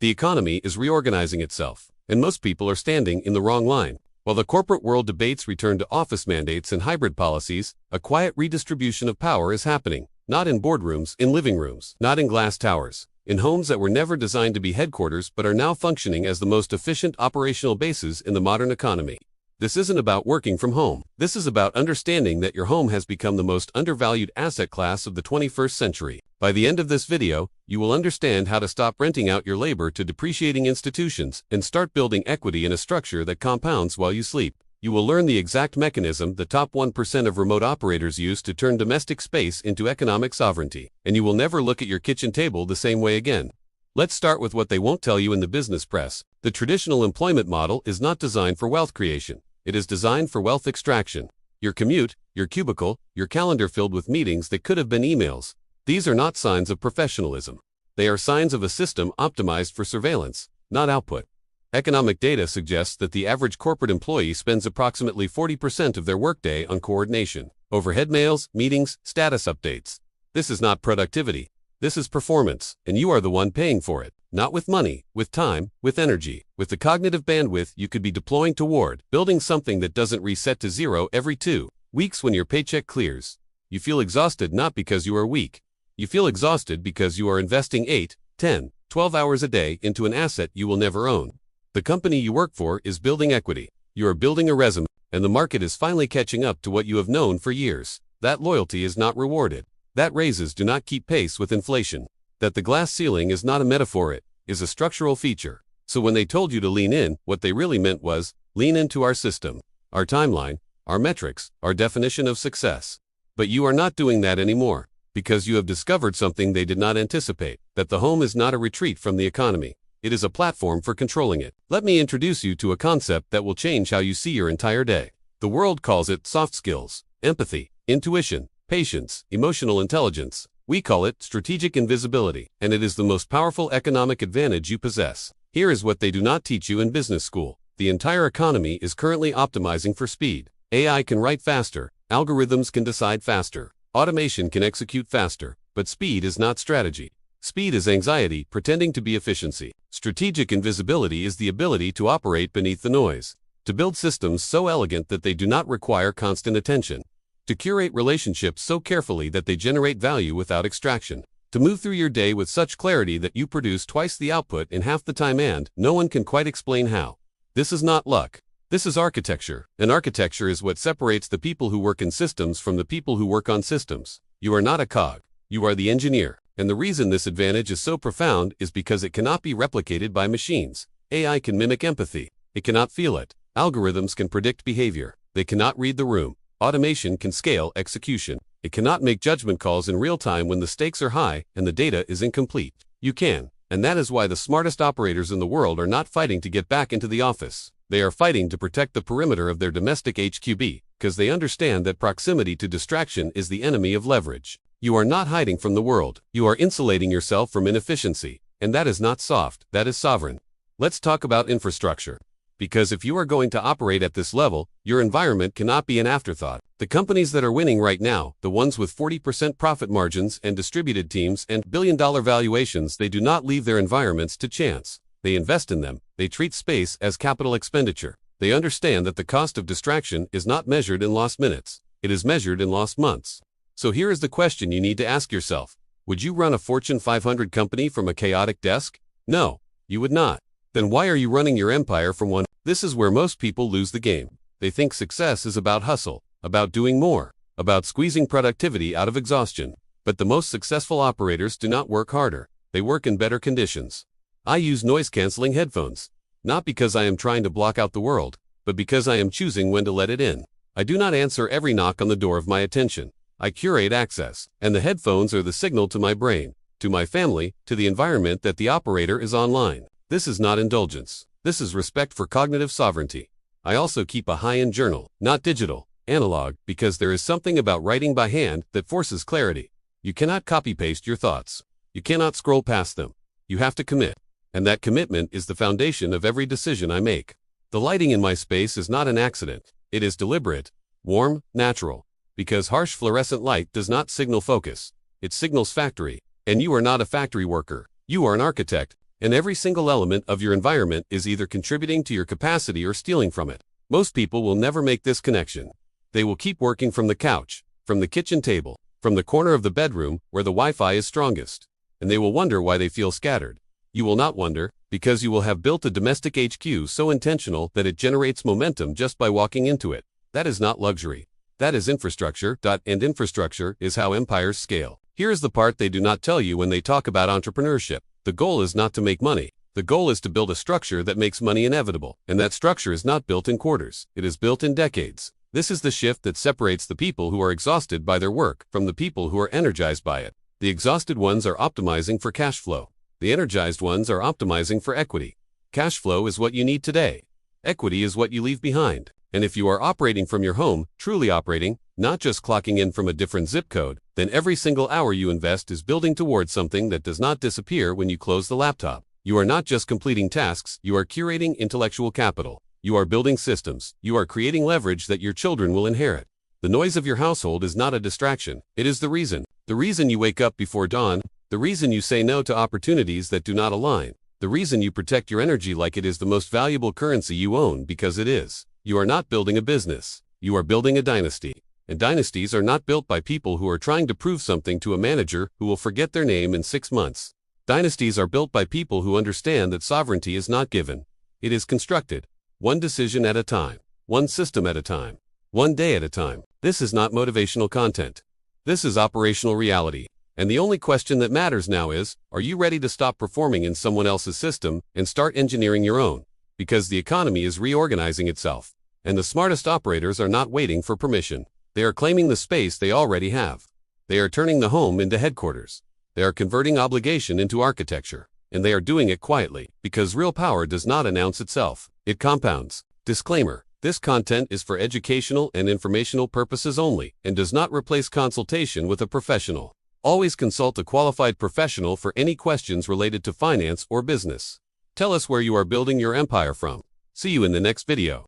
The economy is reorganizing itself, and most people are standing in the wrong line. While the corporate world debates return to office mandates and hybrid policies, a quiet redistribution of power is happening, not in boardrooms, in living rooms, not in glass towers, in homes that were never designed to be headquarters but are now functioning as the most efficient operational bases in the modern economy. This isn't about working from home. This is about understanding that your home has become the most undervalued asset class of the 21st century. By the end of this video, you will understand how to stop renting out your labor to depreciating institutions and start building equity in a structure that compounds while you sleep. You will learn the exact mechanism the top 1% of remote operators use to turn domestic space into economic sovereignty, and you will never look at your kitchen table the same way again. Let's start with what they won't tell you in the business press. The traditional employment model is not designed for wealth creation. It is designed for wealth extraction. Your commute, your cubicle, your calendar filled with meetings that could have been emails. These are not signs of professionalism. They are signs of a system optimized for surveillance, not output. Economic data suggests that the average corporate employee spends approximately 40% of their workday on coordination, overhead mails, meetings, status updates. This is not productivity. This is performance, and you are the one paying for it. Not with money, with time, with energy, with the cognitive bandwidth you could be deploying toward building something that doesn't reset to zero every 2 weeks when your paycheck clears. You feel exhausted not because you are weak. You feel exhausted because you are investing 8, 10, 12 hours a day into an asset you will never own. The company you work for is building equity. You are building a resume, and the market is finally catching up to what you have known for years. That loyalty is not rewarded. That raises do not keep pace with inflation. That the glass ceiling is not a metaphor, it is a structural feature. So when they told you to lean in, what they really meant was, lean into our system, our timeline, our metrics, our definition of success. But you are not doing that anymore, because you have discovered something they did not anticipate, that the home is not a retreat from the economy. It is a platform for controlling it. Let me introduce you to a concept that will change how you see your entire day. The world calls it soft skills, empathy, intuition, patience, emotional intelligence. We call it strategic invisibility, and it is the most powerful economic advantage you possess. Here is what they do not teach you in business school. The entire economy is currently optimizing for speed. AI can write faster, algorithms can decide faster, automation can execute faster, but speed is not strategy. Speed is anxiety pretending to be efficiency. Strategic invisibility is the ability to operate beneath the noise, to build systems so elegant that they do not require constant attention, to curate relationships so carefully that they generate value without extraction, to move through your day with such clarity that you produce twice the output in half the time, and no one can quite explain how. This is not luck. This is architecture, and architecture is what separates the people who work in systems from the people who work on systems. You are not a cog. You are the engineer. And the reason this advantage is so profound is because it cannot be replicated by machines. AI can mimic empathy. It cannot feel it. Algorithms can predict behavior. They cannot read the room. Automation can scale execution. It cannot make judgment calls in real time when the stakes are high and the data is incomplete. You can, and that is why the smartest operators in the world are not fighting to get back into the office. They are fighting to protect the perimeter of their domestic HQB, because they understand that proximity to distraction is the enemy of leverage. You are not hiding from the world. You are insulating yourself from inefficiency, and that is not soft, that is sovereign. Let's talk about infrastructure. Because if you are going to operate at this level, your environment cannot be an afterthought. The companies that are winning right now, the ones with 40% profit margins and distributed teams and billion-dollar valuations, they do not leave their environments to chance. They invest in them. They treat space as capital expenditure. They understand that the cost of distraction is not measured in lost minutes. It is measured in lost months. So here is the question you need to ask yourself. Would you run a Fortune 500 company from a chaotic desk? No, you would not. Then why are you running your empire from one? This is where most people lose the game. They think success is about hustle, about doing more, about squeezing productivity out of exhaustion. But the most successful operators do not work harder. They work in better conditions. I use noise-canceling headphones, not because I am trying to block out the world, but because I am choosing when to let it in. I do not answer every knock on the door of my attention. I curate access, and the headphones are the signal to my brain, to my family, to the environment that the operator is online. This is not indulgence. This is respect for cognitive sovereignty. I also keep a high-end journal, not digital, analog, because there is something about writing by hand that forces clarity. You cannot copy-paste your thoughts. You cannot scroll past them. You have to commit. And that commitment is the foundation of every decision I make. The lighting in my space is not an accident. It is deliberate, warm, natural. Because harsh fluorescent light does not signal focus. It signals factory. And you are not a factory worker. You are an architect. And every single element of your environment is either contributing to your capacity or stealing from it. Most people will never make this connection. They will keep working from the couch, from the kitchen table, from the corner of the bedroom where the Wi-Fi is strongest. And they will wonder why they feel scattered. You will not wonder, because you will have built a domestic HQ so intentional that it generates momentum just by walking into it. That is not luxury. That is infrastructure. And infrastructure is how empires scale. Here is the part they do not tell you when they talk about entrepreneurship. The goal is not to make money. The goal is to build a structure that makes money inevitable. And that structure is not built in quarters. It is built in decades. This is the shift that separates the people who are exhausted by their work from the people who are energized by it. The exhausted ones are optimizing for cash flow. The energized ones are optimizing for equity. Cash flow is what you need today. Equity is what you leave behind. And if you are operating from your home, truly operating, not just clocking in from a different zip code, then every single hour you invest is building towards something that does not disappear when you close the laptop. You are not just completing tasks, you are curating intellectual capital. You are building systems. You are creating leverage that your children will inherit. The noise of your household is not a distraction. It is the reason. The reason you wake up before dawn. The reason you say no to opportunities that do not align. The reason you protect your energy like it is the most valuable currency you own, because it is. You are not building a business. You are building a dynasty. And dynasties are not built by people who are trying to prove something to a manager who will forget their name in 6 months. Dynasties are built by people who understand that sovereignty is not given. It is constructed. One decision at a time. One system at a time. One day at a time. This is not motivational content. This is operational reality. And the only question that matters now is, are you ready to stop performing in someone else's system and start engineering your own? Because the economy is reorganizing itself. And the smartest operators are not waiting for permission. They are claiming the space they already have. They are turning the home into headquarters. They are converting obligation into architecture. And they are doing it quietly, because real power does not announce itself. It compounds. Disclaimer: this content is for educational and informational purposes only, and does not replace consultation with a professional. Always consult a qualified professional for any questions related to finance or business. Tell us where you are building your empire from. See you in the next video.